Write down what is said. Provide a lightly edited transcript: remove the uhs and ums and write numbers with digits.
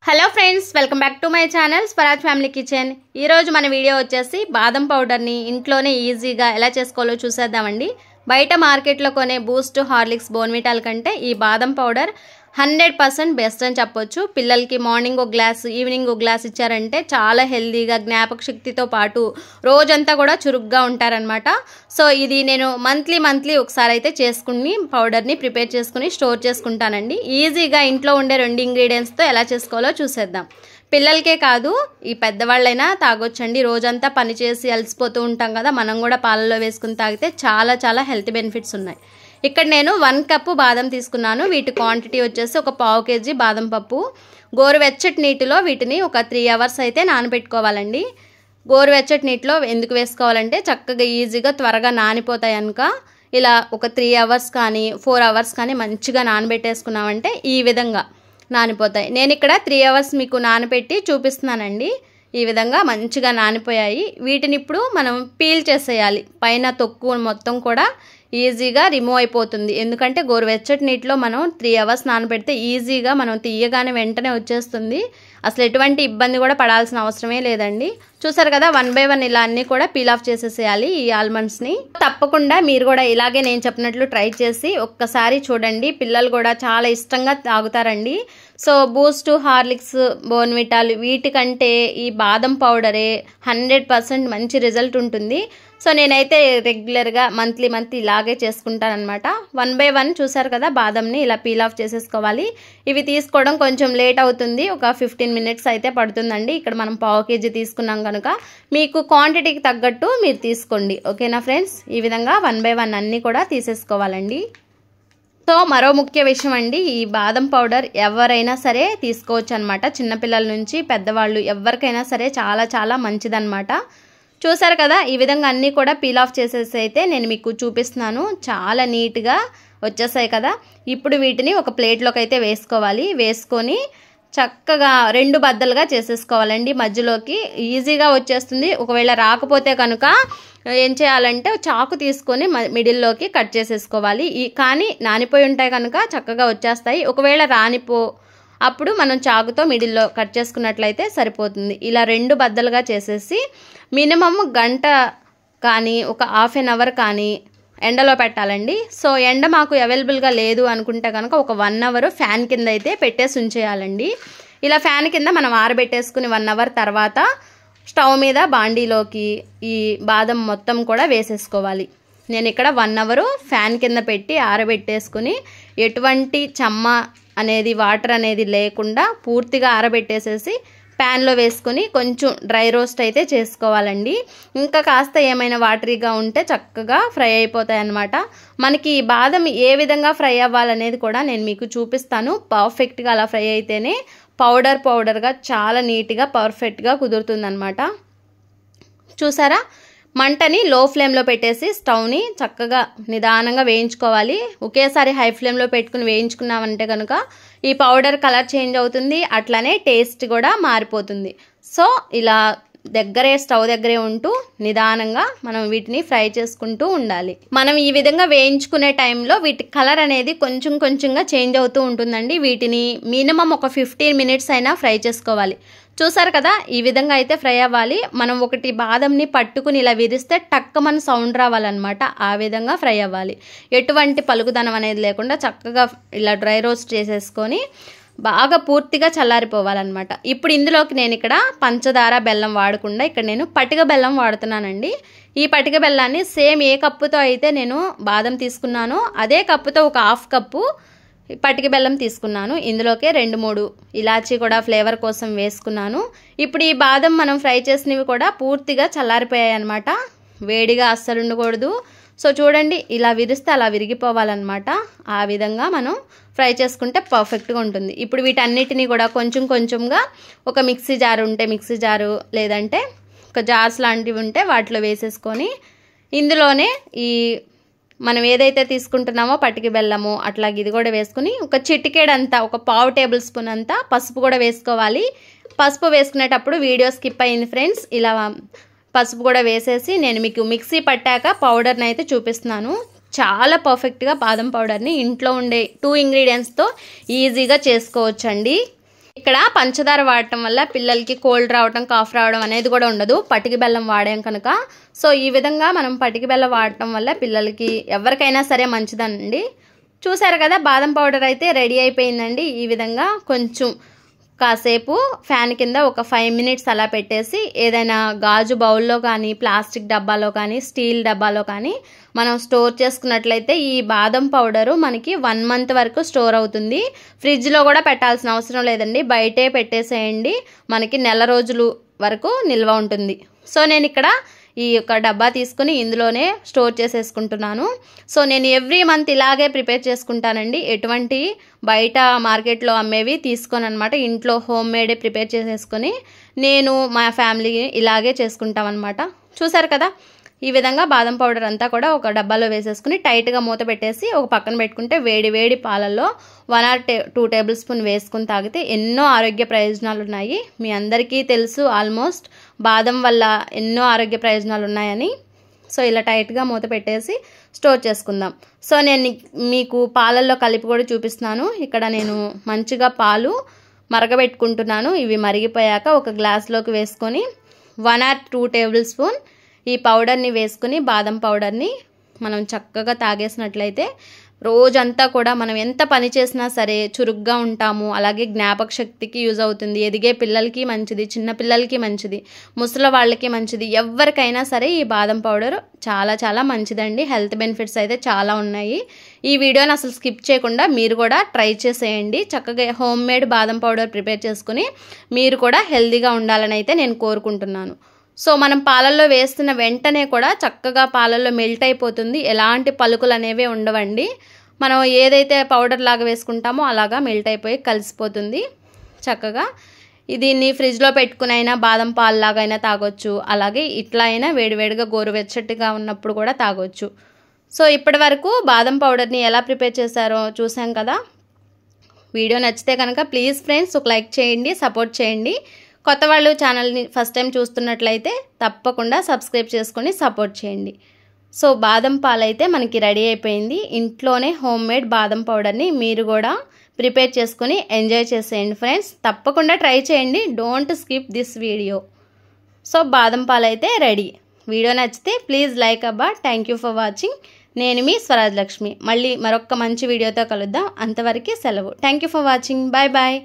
Hello friends, welcome back to my channel Swaraj family kitchen. ఈరోజు మన video వచ్చేసి బాదం పౌడర్ని ఇంట్లోనే ఈజీగా ఎలా చేసుకోవాలో చూసేద్దామండి. బయట మార్కెట్లో కొనే బూస్ట్, హార్లిక్స్, బోర్న్విటాల కంటే ఈ బాదం పౌడర్ 100% బెస్ట్ అని చెప్పొచ్చు. పిల్లలకి మార్నింగ్ ఒక గ్లాస్, ఈవినింగ్ ఒక గ్లాస్ ఇచ్చారంటే చాలా హెల్దీగా, జ్ఞాపక శక్తితో పాటు రోజంతా కూడా చురుగ్గా ఉంటారనమాట. సో ఇది నేను మంత్లీ ఒకసారి అయితే చేసుకుని పౌడర్ని ప్రిపేర్ చేసుకుని స్టోర్ చేసుకుంటానండి. ఈజీగా ఇంట్లో ఉండే 2 ఇంగ్రీడియంట్స్తో ఎలా చేసుకోవాలో చూసేద్దాం. పిల్లలకే కాదు, ఈ పెద్దవాళ్ళైనా తాగొచ్చండి. రోజంతా పనిచేసి అలసిపోతూ ఉంటాం కదా, మనం కూడా పాలలో వేసుకుని తాగితే చాలా హెల్త్ బెనిఫిట్స్ ఉన్నాయి. ఇక్కడ నేను 1 కప్పు బాదం తీసుకున్నాను. వీటి క్వాంటిటీ వచ్చేసి ఒక 1/2 కేజీ బాదం పప్పు. గోరువెచ్చటి నీటిలో వీటిని ఒక 3 అవర్స్ అయితే నానబెట్టుకోవాలండి. గోరువెచ్చటి నీటిలో ఎందుకు వేసుకోవాలంటే చక్కగా ఈజీగా త్వరగా నానిపోతాయి కనుక. ఇలా ఒక 3 అవర్స్ కానీ 4 అవర్స్ కానీ మంచిగా నానబెట్టేసుకున్నామంటే ఈ విధంగా నానిపోతాయి. నేను ఇక్కడ 3 అవర్స్ మీకు నానబెట్టి చూపిస్తున్నానండి. ఈ విధంగా మంచిగా నానిపోయాయి. వీటిని ఇప్పుడు మనం పీల్ చేసేయాలి. పైన తొక్కు మొత్తం కూడా ఈజీగా రిమూవ్ అయిపోతుంది. ఎందుకంటే గోరువెచ్చటి నీటిలో మనం 3 అవర్స్ నానబెడితే ఈజీగా మనం తీయగానే వెంటనే వచ్చేస్తుంది. అసలు ఎటువంటి ఇబ్బంది కూడా పడాల్సిన అవసరమే లేదండి. చూసారు కదా, 1 బై 1 ఇలా అన్నీ కూడా పీల్ ఆఫ్ చేసేసేయాలి ఈ ఆల్మండ్స్ని. తప్పకుండా మీరు కూడా ఇలాగే నేను చెప్పినట్లు ట్రై చేసి ఒక్కసారి చూడండి. పిల్లలు కూడా చాలా ఇష్టంగా తాగుతారండి. సో బూస్ట్, హార్లిక్స్, బోర్న్విటాలు వీటికంటే ఈ బాదం పౌడరే 100% మంచి రిజల్ట్ ఉంటుంది. సో నేనైతే రెగ్యులర్గా మంత్లీ ఇలాగే చేసుకుంటానమాట. 1 బై 1 చూసారు కదా, బాదంని ఇలా పీల్ ఆఫ్ చేసేసుకోవాలి. ఇవి తీసుకోవడం కొంచెం లేట్ అవుతుంది, ఒక 15 మినిట్స్ అయితే పడుతుందండి. ఇక్కడ మనం 1/2 కేజీ తీసుకున్నాం కనుక మీకు క్వాంటిటీకి తగ్గట్టు మీరు తీసుకోండి. ఓకేనా ఫ్రెండ్స్, ఈ విధంగా 1 బై 1 అన్నీ కూడా తీసేసుకోవాలండి. సో మరో ముఖ్య విషయం అండి, ఈ బాదం పౌడర్ ఎవరైనా సరే తీసుకోవచ్చు అనమాట. చిన్నపిల్లల నుంచి పెద్దవాళ్ళు ఎవరికైనా సరే చాలా మంచిదన్నమాట. చూసారు కదా, ఈ విధంగా అన్నీ కూడా పీల్ ఆఫ్ చేసేసి అయితే నేను మీకు చూపిస్తున్నాను. చాలా నీట్గా వచ్చేసాయి కదా. ఇప్పుడు వీటిని ఒక ప్లేట్లోకి అయితే వేసుకోవాలి. వేసుకొని చక్కగా 2 బద్దలుగా చేసేసుకోవాలండి. మధ్యలోకి ఈజీగా వచ్చేస్తుంది. ఒకవేళ రాకపోతే కనుక ఏం చేయాలంటే చాకు తీసుకొని మిడిల్లోకి కట్ చేసేసుకోవాలి. కానీ నానిపోయి ఉంటాయి కనుక చక్కగా వచ్చేస్తాయి. ఒకవేళ అప్పుడు మనం చాకుతో మిడిల్లో కట్ చేసుకున్నట్లయితే సరిపోతుంది. ఇలా 2 బద్దలుగా చేసేసి మినిమం గంట కానీ ఒక హాఫ్ అన్ అవర్ కానీ ఎండలో పెట్టాలండి. సో ఎండ మాకు అవైలబుల్గా లేదు అనుకుంటే కనుక ఒక 1 అవర్ ఫ్యాన్ కింద అయితే పెట్టేసి ఉంచేయాలండి. ఇలా ఫ్యాన్ కింద మనం ఆరబెట్టేసుకుని 1 అవర్ తర్వాత స్టవ్ మీద బాండీలోకి ఈ బాదం మొత్తం కూడా వేసేసుకోవాలి. నేను ఇక్కడ 1 అవర్ ఫ్యాన్ కింద పెట్టి ఆరబెట్టేసుకుని ఎటువంటి చెమ్మ అనేది, వాటర్ అనేది లేకుండా పూర్తిగా ఆరబెట్టేసేసి ప్యాన్లో వేసుకొని కొంచెం డ్రై రోస్ట్ అయితే చేసుకోవాలండి. ఇంకా కాస్త ఏమైనా వాటరీగా ఉంటే చక్కగా ఫ్రై అయిపోతాయి అన్నమాట. మనకి ఈ బాదం ఏ విధంగా ఫ్రై అవ్వాలనేది కూడా నేను మీకు చూపిస్తాను. పర్ఫెక్ట్గా అలా ఫ్రై అయితేనే పౌడర్గా చాలా నీట్గా పర్ఫెక్ట్గా కుదురుతుందన్నమాట. చూసారా, మంటని లో ఫ్లేమ్లో పెట్టేసి స్టవ్ని చక్కగా నిదానంగా వేయించుకోవాలి. ఒకేసారి హై ఫ్లేమ్లో పెట్టుకుని వేయించుకున్నామంటే కనుక ఈ పౌడర్ కలర్ చేంజ్ అవుతుంది, అట్లానే టేస్ట్ కూడా మారిపోతుంది. సో ఇలా స్టవ్ దగ్గరే ఉంటూ నిదానంగా మనం వీటిని ఫ్రై చేసుకుంటూ ఉండాలి. మనం ఈ విధంగా వేయించుకునే టైంలో వీటి కలర్ అనేది కొంచెంగా చేంజ్ అవుతూ ఉంటుందండి. వీటిని మినిమం ఒక 15 మినిట్స్ అయినా ఫ్రై చేసుకోవాలి. చూసారు కదా, ఈ విధంగా అయితే ఫ్రై అవ్వాలి. మనం ఒకటి బాదంని పట్టుకుని ఇలా విరిస్తే టక్కమని సౌండ్ రావాలన్నమాట. ఆ విధంగా ఫ్రై అవ్వాలి. ఎటువంటి పలుకుదనం అనేది లేకుండా చక్కగా ఇలా డ్రై రోస్ట్ చేసేసుకొని బాగా పూర్తిగా చల్లారిపోవాలన్నమాట. ఇప్పుడు ఇందులోకి నేను ఇక్కడ పంచదార, బెల్లం వాడకుండా ఇక్కడ నేను పటిక బెల్లం వాడుతున్నానండి. ఈ పటిక బెల్లాన్ని సేమ్ ఏ కప్పుతో అయితే నేను బాదం తీసుకున్నానో అదే కప్పుతో ఒక 1/2 కప్పు పటిక బెల్లం తీసుకున్నాను. ఇందులోకే 2-3 ఇలాచీ కూడా ఫ్లేవర్ కోసం వేసుకున్నాను. ఇప్పుడు ఈ బాదం మనం ఫ్రై చేసినవి కూడా పూర్తిగా చల్లారిపోయాయి అన్నమాట. వేడిగా అస్సలు ఉండకూడదు. సో చూడండి, ఇలా విరిస్తే అలా విరిగిపోవాలన్నమాట. ఆ విధంగా మనం ఫ్రై చేసుకుంటే పర్ఫెక్ట్గా ఉంటుంది. ఇప్పుడు వీటన్నిటిని కూడా కొంచెంగా ఒక మిక్సీ జారు ఉంటే మిక్సీ జారు, లేదంటే ఒక జార్స్ లాంటివి ఉంటే వాటిలో వేసేసుకొని ఇందులోనే ఈ మనం ఏదైతే తీసుకుంటున్నామో పటిక బెల్లము అట్లాగే ఇది కూడా వేసుకుని ఒక చిటికెడంతా, ఒక 1/2 టేబుల్ స్పూన్ అంతా పసుపు కూడా వేసుకోవాలి. పసుపు వేసుకునేటప్పుడు వీడియో స్కిప్ అయింది ఫ్రెండ్స్. ఇలా పసుపు కూడా వేసేసి నేను మీకు మిక్సీ పట్టాక పౌడర్ని అయితే చూపిస్తున్నాను. చాలా పర్ఫెక్ట్గా బాదం పౌడర్ని ఇంట్లో ఉండే 2 ఇంగ్రీడియంట్స్తో ఈజీగా చేసుకోవచ్చండి. ఇక్కడ పంచదార వాడటం వల్ల పిల్లలకి కోల్డ్ రావడం, కాఫ్ రావడం అనేది కూడా ఉండదు పటికి బెల్లం వాడాం కనుక. సో ఈ విధంగా మనం పటికి బెల్లం వాడటం వల్ల పిల్లలకి ఎవరికైనా సరే మంచిదండి. చూసారు కదా, బాదం పౌడర్ అయితే రెడీ అయిపోయిందండి. ఈ విధంగా కొంచెం కాసేపు ఫ్యాన్ కింద ఒక 5 మినిట్స్ అలా పెట్టేసి ఏదైనా గాజు బౌల్లో కానీ, ప్లాస్టిక్ డబ్బాలో కానీ, స్టీల్ డబ్బాలో కానీ మనం స్టోర్ చేసుకున్నట్లయితే ఈ బాదం పౌడరు మనకి 1 మంత్ వరకు స్టోర్ అవుతుంది. ఫ్రిడ్జ్లో కూడా పెట్టాల్సిన అవసరం లేదండి, బయటే పెట్టేసేయండి, మనకి నెల రోజులు వరకు నిల్వ ఉంటుంది. సో నేను ఇక్కడ ఈ యొక్క డబ్బా తీసుకుని ఇందులోనే స్టోర్ చేసేసుకుంటున్నాను. సో నేను ఎవ్రీ మంత్ ఇలాగే ప్రిపేర్ చేసుకుంటానండి. ఎటువంటి బయట మార్కెట్లో అమ్మేవి తీసుకొని అనమాట, ఇంట్లో హోమ్ మేడే ప్రిపేర్ చేసేసుకొని నేను మా ఫ్యామిలీ ఇలాగే చేసుకుంటాం అనమాట. చూసారు కదా, ఈ విధంగా బాదం పౌడర్ అంతా కూడా ఒక డబ్బాలో వేసేసుకుని టైట్గా మూత పెట్టేసి ఒక పక్కన పెట్టుకుంటే వేడి వేడి పాలల్లో 1 or 2 టేబుల్ స్పూన్ వేసుకుని తాగితే ఎన్నో ఆరోగ్య ప్రయోజనాలు ఉన్నాయి. మీ అందరికీ తెలుసు ఆల్మోస్ట్ బాదం వల్ల ఎన్నో ఆరోగ్య ప్రయోజనాలు ఉన్నాయని. సో ఇలా టైట్గా మూత పెట్టేసి స్టోర్ చేసుకుందాం. సో నేను మీకు పాలల్లో కలిపి కూడా చూపిస్తున్నాను. ఇక్కడ నేను మంచిగా పాలు మరగబెట్టుకుంటున్నాను. ఇవి మరిగిపోయాక ఒక గ్లాస్లోకి వేసుకొని 1 or 2 టేబుల్ స్పూన్ ఈ పౌడర్ని వేసుకుని, బాదం పౌడర్ని మనం చక్కగా తాగేసినట్లయితే రోజంతా కూడా మనం ఎంత పని చేసినా సరే చురుగ్గా ఉంటాము. అలాగే జ్ఞాపక శక్తికి యూజ్ అవుతుంది. ఎదిగే పిల్లలకి మంచిది, చిన్న పిల్లలకి మంచిది, ముసలి వాళ్ళకి మంచిది, ఎవరికైనా సరే ఈ బాదం పౌడర్ చాలా చాలా మంచిదండి. హెల్త్ బెనిఫిట్స్ అయితే చాలా ఉన్నాయి. ఈ వీడియోని అసలు స్కిప్ చేయకుండా మీరు కూడా ట్రై చేసేయండి. చక్కగా హోమ్ మేడ్ బాదం పౌడర్ ప్రిపేర్ చేసుకుని మీరు కూడా హెల్తీగా ఉండాలని అయితే నేను కోరుకుంటున్నాను. సో మనం పాలల్లో వేస్తున్న వెంటనే కూడా చక్కగా పాలల్లో మెల్ట్ అయిపోతుంది. ఎలాంటి పలుకులు అనేవి ఉండవండి. మనం ఏదైతే పౌడర్ లాగా వేసుకుంటామో అలాగా మెల్ట్ అయిపోయి కలిసిపోతుంది చక్కగా. దీన్ని ఫ్రిడ్జ్లో పెట్టుకునైనా బాదం పాలలాగైనా తాగొచ్చు, అలాగే ఇట్లా అయినా వేడివేడిగా గోరువెచ్చటిగా ఉన్నప్పుడు కూడా తాగొచ్చు. సో ఇప్పటి వరకు బాదం పౌడర్ని ఎలా ప్రిపేర్ చేశారో చూసాం కదా. వీడియో నచ్చితే కనుక ప్లీజ్ ఫ్రెండ్స్ ఒక లైక్ చేయండి, సపోర్ట్ చేయండి. కొత్త వాళ్ళు ఛానల్ని ఫస్ట్ టైం చూస్తున్నట్లయితే తప్పకుండా సబ్స్క్రైబ్ చేసుకొని సపోర్ట్ చేయండి. సో బాదం పాలు అయితే మనకి రెడీ అయిపోయింది. ఇంట్లోనే హోమ్ మేడ్ బాదం పౌడర్ని మీరు కూడా ప్రిపేర్ చేసుకొని ఎంజాయ్ చేసేయండి ఫ్రెండ్స్. తప్పకుండా ట్రై చేయండి, don't skip this video. So బాదం పాలు అయితే రెడీ. వీడియో నచ్చితే ప్లీజ్ లైక్ అబ్బా. Thank you for watching. నేను మీ స్వరాజ్ లక్ష్మి. మళ్ళీ మరొక మంచి వీడియోతో కలుద్దాం. అంతవరకు సెలవు. Thank you for watching. Bye bye.